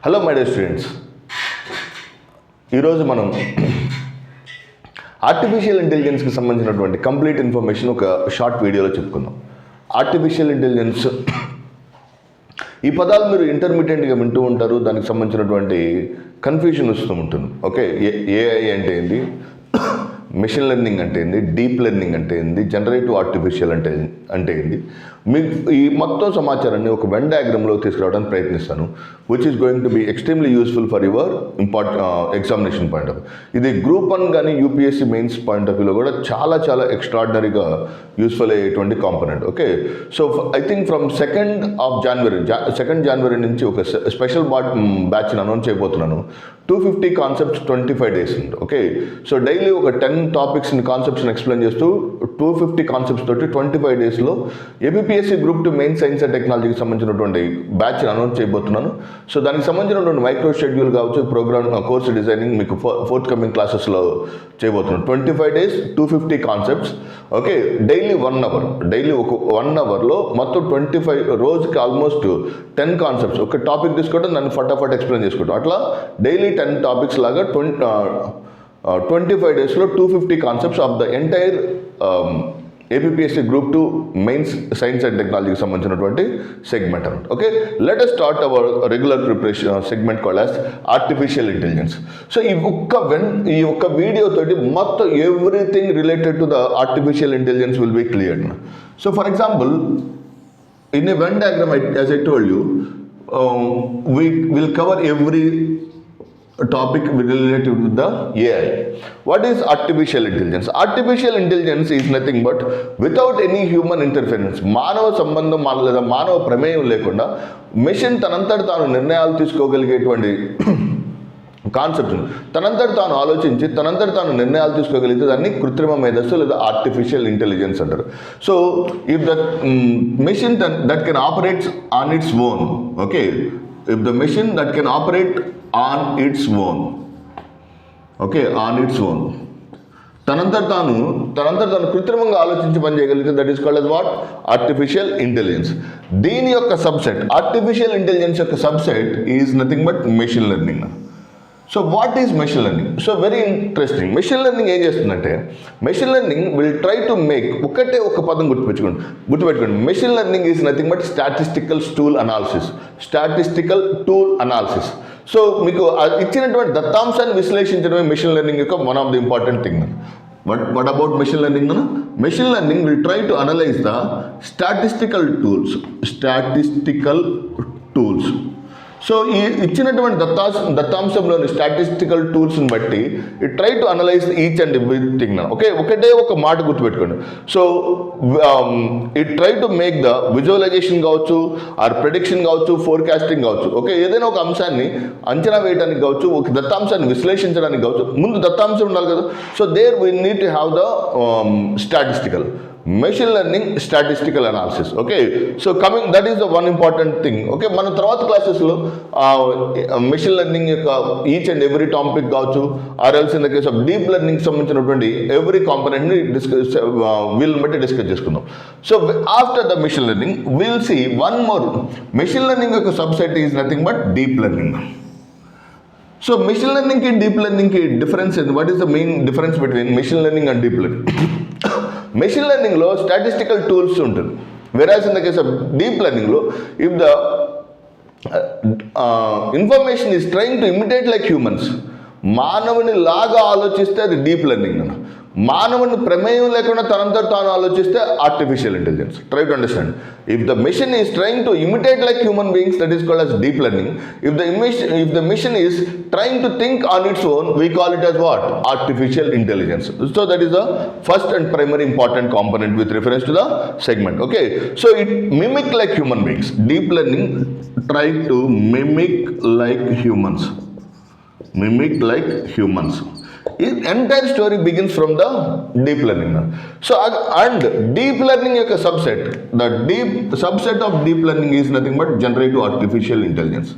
Hello my dear students, ఈరోజు మనం artificial ఇంటెలిజెన్స్కి సంబంధించినటువంటి కంప్లీట్ ఇన్ఫర్మేషన్ ఒక షార్ట్ వీడియోలో చెప్పుకుందాం. ఆర్టిఫిషియల్ ఇంటెలిజెన్స్ ఈ పదాలు మీరు ఇంటర్మీడియట్గా వింటూ ఉంటారు. దానికి సంబంధించినటువంటి కన్ఫ్యూజన్ వస్తూ ఉంటుంది. ఓకే, ఏఐ అంటే ఏంది, మెషిన్ లెర్నింగ్ అంటే ఏంది, డీప్ లెర్నింగ్ అంటే ఏంది, జనరేటివ్ ఆర్టిఫిషియల్ అంటే ఏంది, మీకు ఈ మొత్తం సమాచారాన్ని ఒక వెన్ డయాగ్రామ్లో తీసుకురావడానికి ప్రయత్నిస్తాను. Which is going to be extremely useful for your examination point of view. ఇది గ్రూప్ 1 కానీ యూపీఎస్సీ మెయిన్స్ పాయింట్ ఆఫ్ వ్యూలో కూడా చాలా ఎక్స్ట్రాడినరీగా యూస్ఫుల్ అయ్యేటువంటి component. Okay, so I think from 2nd జనవరి నుంచి ఒక స్పెషల్ బ్యాచ్ని అనౌన్స్ చేయబోతున్నాను. 250 కాన్సెప్ట్స్ 25 days ఉంది. ఓకే, సో డైలీ ఒక 10 టాపిక్స్ని కాన్సెప్ట్స్ని ఎక్స్ప్లెయిన్ చేస్తూ 250 కాన్సెప్ట్స్ తోటి 25 daysలో APSC group 2 main science and టెక్నాలజీకి సంబంధించినటువంటి బ్యాచ్ని అనౌన్స్ చేయబోతున్నాను. సో దానికి సంబంధించినటువంటి మైక్రో షెడ్యూల్ కావచ్చు, ప్రోగ్రామ్ కోర్స్ డిజైనింగ్ మీకు ఫోర్త్ కమింగ్ క్లాసెస్లో చేయబోతున్నాను. 25 days 250 concepts. Okay, daily 1 hour, daily ఒక 1 hourలో మొత్తం 25 రోజుకి ఆల్మోస్ట్ 10 కాన్సెప్ట్స్ ఒక టాపిక్ తీసుకోవడం, దాన్ని ఫటాఫట్ ఎక్స్ప్లెయిన్ చేసుకోవడం, అట్లా డైలీ 10 టాపిక్స్ లాగా 25 daysలో 250 concepts of the entire APSC group 2 mains science and టెక్నాలజీకి సంబంధించినటువంటి సెగ్మెంట్ అనమాట. Okay, let us start our regular preparation segment called as artificial intelligence. So ఈ ఒక్క వీడియో తోటి మొత్తం everything related to the artificial intelligence will be cleared. So for example, in a Venn diagram, as I told you, we will cover every topic related to the AI. What is artificial intelligence? Artificial intelligence is nothing but without any human interference, మానవ సంబంధం లేదా మానవ ప్రమేయం లేకుండా machine తనంతట తాను నిర్ణయాలు తీసుకోగలిగేటువంటి concept, తనంతట తాను ఆలోచించి తనంతట తాను నిర్ణయాలు తీసుకోగలిగితే దాన్ని కృత్రిమ మేధస్సు లేదా ఆర్టిఫిషియల్ ఇంటెలిజెన్స్ అంటారు. So if the machine that can operates on its own, okay, if the machine that can operate on its own, okay, on its own, తనంతట తాను కృత్రిమంగా ఆలోచించి పని చేయగలిగితే that is called as what, artificial intelligence. దీని యొక్క subset, artificial intelligence యొక్క subset is nothing but machine learning. So what is machine learning? So very interesting. Machine learning ఏం చేస్తుందంటే, machine learning will try to make, ఒక పదం గుర్తుపెట్టుకోండి, machine learning is nothing but statistical tool analysis. So మీకు ఇచ్చినటువంటి దత్తాంశాన్ని విశ్లేషించడమే machine learning యొక్క one of the important thing. What about machine learning? Machine learning will try to analyze the statistical tools. So ఈ ఇచ్చినటువంటి దత్తాంశంలోని స్టాటిస్టికల్ టూల్స్ని బట్టి it try to analyze each and everything. Okay, ఒక మాట గుర్తుపెట్టుకోండి. So it try to make the visualization కావచ్చు, or prediction కావచ్చు, ఫోర్కాస్టింగ్ కావచ్చు. ఓకే, ఏదైనా ఒక అంశాన్ని అంచనా వేయడానికి కావచ్చు, ఒక దత్తాంశాన్ని విశ్లేషించడానికి కావచ్చు, ముందు దత్తాంశం ఉండాలి కదా. So there we need to have the statistical machine learning, statistical analysis. Okay, so that is the one important thing. Okay, మన తర్వాత క్లాసెస్లో మెషిన్ లెర్నింగ్ యొక్క ఈచ్ అండ్ ఎవ్రీ టాపిక్ కావచ్చు, or else in the case of deep learning సంబంధించినటువంటి every కాంపోనెంట్ని వీళ్ళని బట్టి discuss చేసుకుందాం. So after the machine learning will see one more. Machine learning యొక్క subset is nothing but deep learning. So machine లెర్నింగ్కి deep లెర్నింగ్కి difference ఏంటి? What is the main difference between machine learning and deep learning? Machine లెర్నింగ్లో statistical tools ఉంటుంది, whereas in the case of deep లెర్నింగ్లో if the information is trying to imitate like humans, మానవుని లాగా ఆలోచిస్తే అది deep learning. మానవుని ప్రమేయం లేకుండా తనంతట తాను ఆలోచిస్తే artificial intelligence. Try to understand. If the machine is trying to imitate like human beings, that is called as deep learning. If the machine is trying to think on its own, we call it as what, artificial intelligence. So that is the first and primary important component with reference to the segment. Okay, so it mimic like human beings. Deep learning try to mimic like humans. Entire story begins from the deep learning. So and deep learning యొక్క subset, the subset of deep learning is nothing but generative artificial intelligence.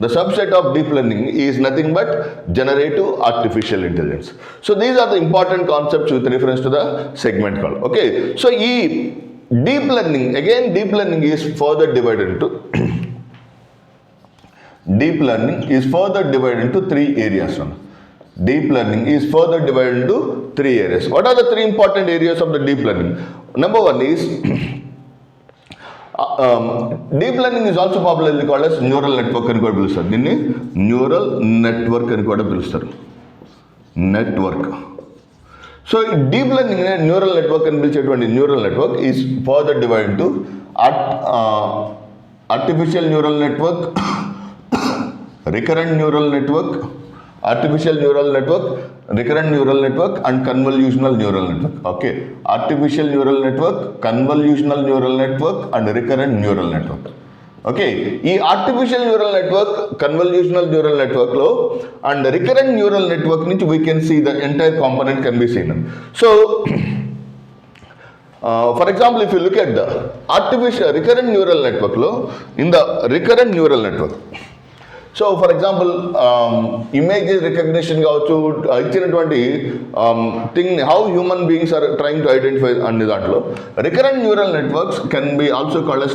The subset of deep learning is nothing but generative artificial intelligence. So these are the important concepts with reference to the segment called. Okay, so deep learning is further divided into deep learning is further divided into 3 areas. Deep learning is further divided into 3 areas. What are the 3 important areas of the deep learning? Number 1 is deep learning is also popularly called as neural network అని కూడా పిలుస్తారు. దీన్ని neural network అని కూడా పిలుస్తారు. Network. So deep learning neural network అని పిలిచేటువంటి neural network is further divide to artificial neural network, recurrent neural network, artificial neural network, recurrent neural network and convolutional neural network. Okay, artificial neural network, convolutional neural network and recurrent neural network. Okay, ఈ artificial neural network, convolutional neural network లో and recurrent neural network నుంచి we can see the entire component can be seen. So for example, if you look at the artificial recurrent neural network లో, in the recurrent neural network, so for example images recognition కావచ్చు, ఇచ్చినటువంటి thing how human beings are trying to identify అనే దాంట్లో recurrent neural networks can be also called as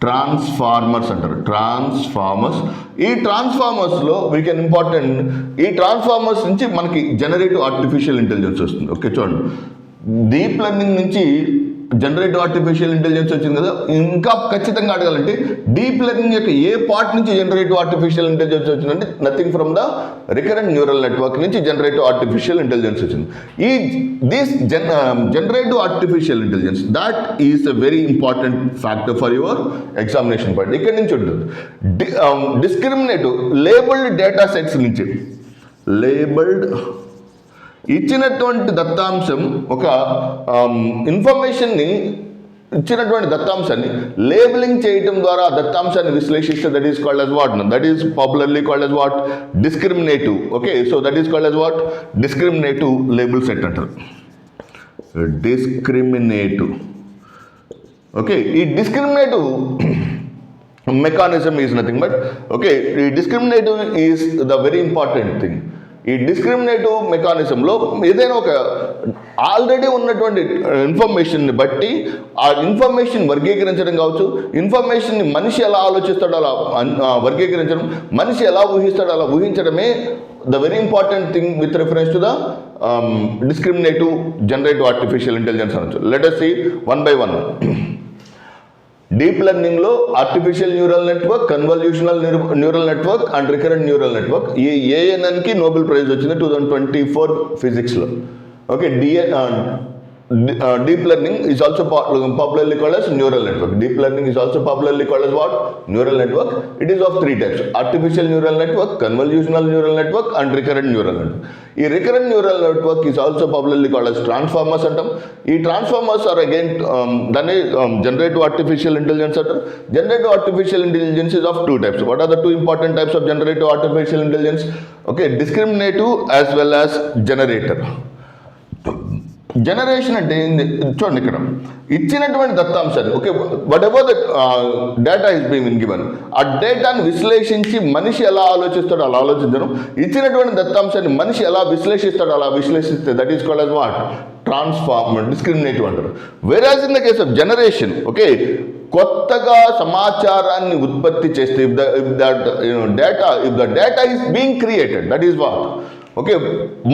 transformers అంటారు. Transformers. ఈ ట్రాన్స్ఫార్మర్స్లో we can ఈ transformers నుంచి మనకి జనరేటివ్ ఆర్టిఫిషియల్ ఇంటెలిజెన్స్ వస్తుంది. ఓకే, చూడండి, డీప్ లెర్నింగ్ నుంచి జనరేటివ్ ఆర్టిఫిషియల్ ఇంటెలిజెన్స్ వచ్చింది కదా. ఇంకా ఖచ్చితంగా అడగాలంటే డీప్ లెర్నింగ్ యొక్క ఏ పార్ట్ నుంచి జనరేటివ్ ఆర్టిఫిషియల్ ఇంటెలిజెన్స్ వచ్చిందంటే nothing from the recurrent neural network నుంచి జనరేటివ్ ఆర్టిఫిషియల్ ఇంటెలిజెన్స్ వచ్చింది. ఈ this generative artificial intelligence that is a very important factor for your examination point. ఇక్కడి నుంచి ఉంటుంది డిస్క్రిమినేటివ్ లేబుల్డ్ డేటా సెట్స్ నుంచి ఇచ్చినటువంటి దత్తాంశం ఒక ఇన్ఫర్మేషన్ని ఇచ్చినటువంటి దత్తాంశాన్ని లేబులింగ్ చేయటం ద్వారా ఆ దత్తాంశాన్ని విశ్లేషిస్తే that is called as what? That is popularly called as what? Discriminative. Okay, so that is called as what? Discriminative label set అంటారు. Discriminative. Okay, ఈ discriminative mechanism is nothing but, okay, discriminative is the very important thing. ఈ discriminative మెకానిజంలో ఏదైనా ఒక already ఉన్నటువంటి ఇన్ఫర్మేషన్ని బట్టి ఆ information వర్గీకరించడం కావచ్చు, ఇన్ఫర్మేషన్ని మనిషి ఎలా ఆలోచిస్తాడో అలా వర్గీకరించడం, మనిషి ఎలా ఊహిస్తాడో అలా ఊహించడమే the very important thing with reference to the discriminative generative artificial intelligence అనొచ్చు. Let us see one by one. Deep లెర్నింగ్లో artificial neural network, convolutional neural network and recurrent neural network. ఈ ఏఎన్ఎన్కి నోబెల్ ప్రైజ్ వచ్చింది 2024 ఫిజిక్స్లో. Okay, deep learning is also popularly called as neural network. Deep learning is also popularly called as what? Neural network. It is of 3 types: artificial neural network, convolutional neural network and recurrent neural network. ఈ recurrent neural network is also popularly called as transformers అంటాం. ఈ transformers are again దాన్ని generative artificial intelligence అంటారు. Generative artificial intelligence is of 2 types. What are the 2 important types of generative artificial intelligence? Okay, discriminative as well as generator. Generation అంటే చూడండి, ఇక్కడ ఇచ్చినటువంటి దత్తాంశాన్ని, okay, whatever the data is being given, ఆ డేటాను విశ్లేషించి మనిషి ఎలా ఆలోచిస్తాడో అలా ఆలోచించడం, ఇచ్చినటువంటి దత్తాంశాన్ని మనిషి ఎలా విశ్లేషిస్తాడో అలా విశ్లేషిస్తే that is called as what? Transformer, discriminative అంటారు. Whereas in the case of generation, okay, కొత్తగా సమాచారాన్ని ఉత్పత్తి చేస్తే if the data is being created, that is what? Okay,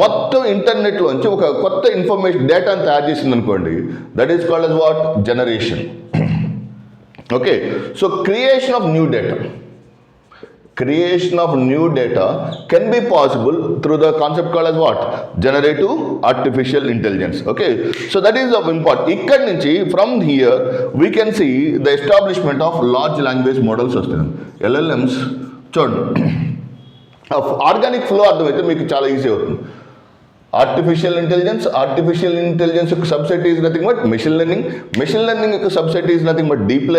మొత్తం ఇంటర్నెట్లోంచి ఒక కొత్త ఇన్ఫర్మేషన్ డేటాను తయారు చేసింది అనుకోండి, that is called as what? Generation. Okay, so creation of new data can be possible through the concept called as what? Generative artificial intelligence. Okay, so that is of important. ఇక్కడ నుంచి from here we can see the establishment of large language models వస్తుంది, LLMs. చూడండి, organic flow అర్థమైతే మీకు చాలా easy అవుతుంది. Artificial intelligence యొక్క subset is nothing but machine learning యొక్క subset is nothing but deep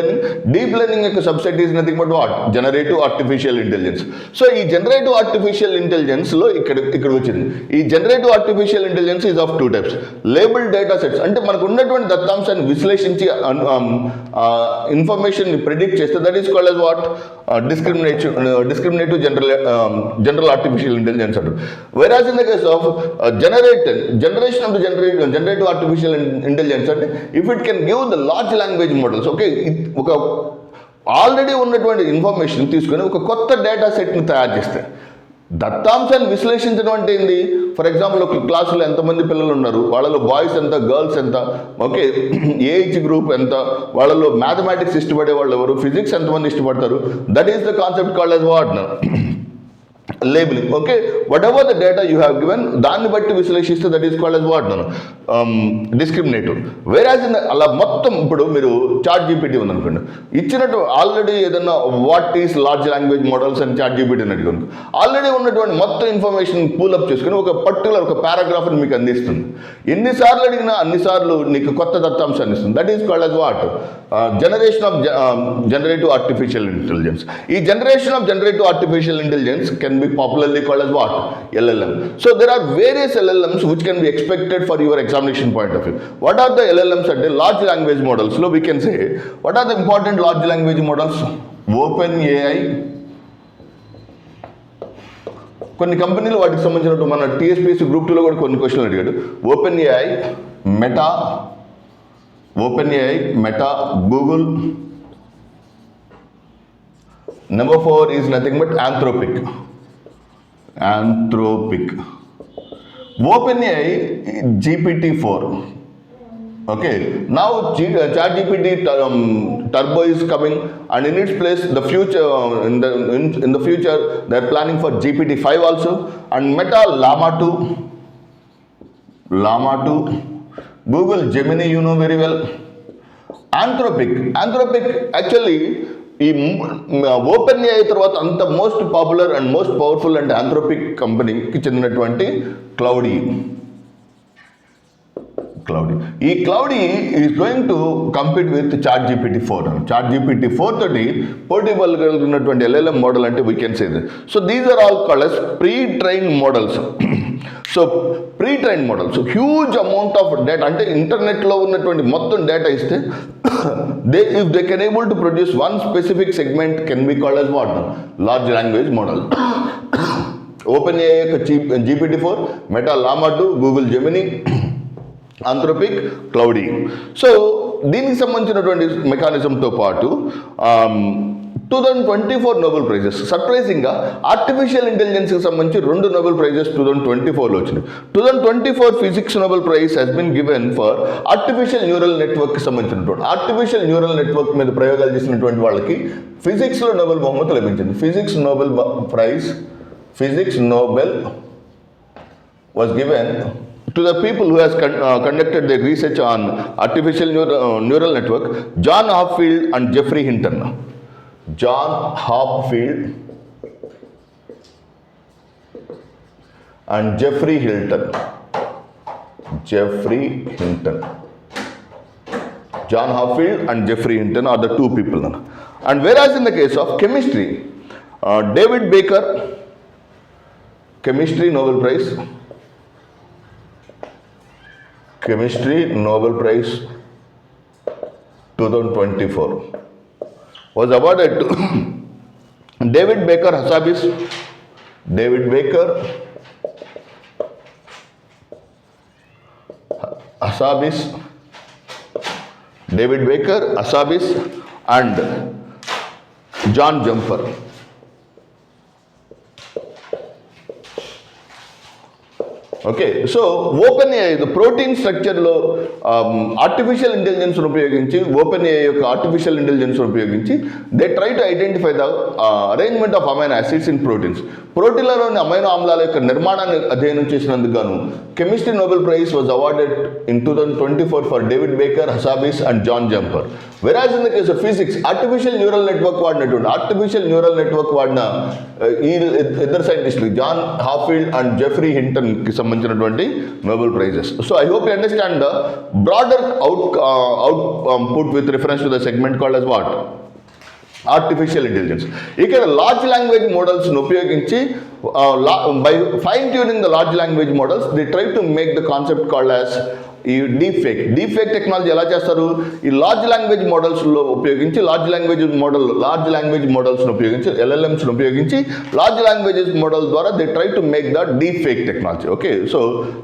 learning యొక్క subset is nothing but what? Generative artificial intelligence. So ఈ జనరేటివ్ ఆర్టిఫిషియల్ ఇంటెలిజెన్స్లో ఇక్కడ వచ్చింది. ఈ generative artificial intelligence is of 2 types. Labelled data sets అంటే మనకు ఉన్నటువంటి దత్తాంశాన్ని విశ్లేషించి ఇన్ఫర్మేషన్ని ప్రిడిక్ట్ చేస్తే that is called as what? Discriminative general artificial intelligence అంటారు. Whereas in the case of generation of the generative artificial intelligence అంటే if it can give the large language models, okay, ఒక ఆల్రెడీ ఉన్నటువంటి information తీసుకొని ఒక కొత్త data సెట్ని తయారు చేస్తాయి. దత్తాంశాన్ని విశ్లేషించడం అంటే ఏంది? ఫర్ ఎగ్జాంపుల్ ఒక క్లాసులో ఎంతమంది పిల్లలు ఉన్నారు, వాళ్ళలో బాయ్స్ ఎంత, గర్ల్స్ ఎంత, ఓకే, ఏజ్ గ్రూప్ ఎంత, వాళ్ళలో మ్యాథమెటిక్స్ ఇష్టపడే వాళ్ళు ఎవరు, ఫిజిక్స్ ఎంతమంది ఇష్టపడతారు, that is the concept called as what labelling. Okay, whatever the data you have given, దాన్ని బట్టి విశ్లేషిస్తే that is called as what discriminative. Whereas అలా మొత్తం ఇప్పుడు మీరు చాట్ జీపీటీ ఉందనుకోండి, ఇచ్చినట్టు ఆల్రెడీ ఏదన్నా what is large language models అని చాట్ జీపీటీ అని అడిగాను, ఆల్రెడీ ఉన్నటువంటి మొత్తం ఇన్ఫర్మేషన్ పూలప్ చేసుకుని ఒక పర్టికులర్ ఒక పారాగ్రాఫ్ని మీకు అందిస్తుంది. ఎన్నిసార్లు అడిగినా అన్నిసార్లు నీకు కొత్త దత్తాంశాన్ని ఇస్తుంది. That is called as what generation of generative artificial intelligence. ఈ generation of generative artificial intelligence can be popularly called as what? LLM. So there are various LLMs which can be expected for your examination point of view. What are the LLMs at the large language models? So we can say, what are the important large language models? OpenAI. కొన్ని కంపెనీలు వాటికి సంబంధించినట్టు మన TSPSC group 2లో కూడా కొన్ని క్వశ్చన్లు అడిగాడు. OpenAI, Meta, Google. Number 4 is nothing but Anthropic. OpenAI GPT-4. Okay, now ChatGPT Turbo is coming, and in its place, the future in the future they are planning for GPT-5 also, and Meta Llama 2, Google Gemini, you know very well. Anthropic actually ఈ OpenAI తర్వాత అంత most popular and most powerful and Anthropic కంపెనీకి చెందినటువంటి Claude. ఈ Claude is going to compete with chat GPT-4. Chat GPT-4 తోటి పోటీ పడగలిగినటువంటి LLM model అంటే we can say this. So these are all called as pre-trained models. So pre-train models huge amount of data, అంటే ఇంటర్నెట్లో ఉన్నటువంటి మొత్తం data ఇస్తే if they can able to produce one specific segment can be called as what? Large language model. OpenAI GPT-4, Meta Llama 2, Google Gemini, Anthropic, Cloudy. So దీనికి సంబంధించినటువంటి మెకానిజంతో పాటు 2024 Nobel prizes, సర్ప్రైజింగ్గా ఆర్టిఫిషియల్ ఇంటెలిజెన్స్కి సంబంధించి 2 నోబెల్ ప్రైజెస్ 2024లో వచ్చినాయి. 2024 physics Nobel prize has been given for artificial neural నెట్వర్క్కి సంబంధించినటువంటి ఆర్టిఫిషియల్ న్యూరల్ నెట్వర్క్ మీద ప్రయోగాలు చేసినటువంటి వాళ్ళకి ఫిజిక్స్లో నోబెల్ బహుమతి లభించింది. Physics Nobel was given to the people who has conducted their research on artificial neural network, John Hopfield and Geoffrey Hinton. John Hopfield and Geoffrey Hinton. John Hopfield and Geoffrey Hinton are the two people. And whereas in the case of chemistry, David Baker, Chemistry Nobel Prize 2024 was awarded to David Baker Hassabis, and John Jumper. Okay, so OpenAI protein స్ట్రక్చర్లో artificial ఇంటెలిజెన్స్ను ఉపయోగించి, OpenAI యొక్క artificial ఇంటెలిజెన్స్ను ఉపయోగించి they try to identify the arrangement of amino acids in proteins. ప్రోటీన్లలోని amino ఆమ్లాల యొక్క నిర్మాణాన్ని అధ్యయనం చేసినందుకు గాను chemistry Nobel prize was awarded in 2024 for David Baker, Hassabis and John Jumper. Whereas in the case of physics artificial neural network వాడిన ఈ ఇద్దరు సైంటిస్టులు జాన్ హాఫీల్డ్ అండ్ జెఫ్రీ హింటన్కి సంబంధించినటువంటి Nobel prices. So I hope you understand the broader output with reference to the segment called as what? Artificial intelligence. ఇక్కడ large language మోడల్స్ను ఉపయోగించి by fine tuning the large language models they try to make the concept called as ఈ deep fake technology ఎలా చేస్తారు? ఈ large language మోడల్స్లో ఉపయోగించి large language మోడల్స్ను ఉపయోగించి LLMస్ను ఉపయోగించి లార్జ్ లాంగ్వేజెస్ మోడల్ ద్వారా they try to make the deep fake technology. Okay, so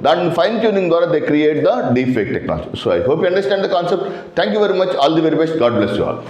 దాని ఫైన్ ట్యూనింగ్ ద్వారా they create the deep fake technology. So I hope you understand the concept. Thank you very much. All the very best. God bless you all.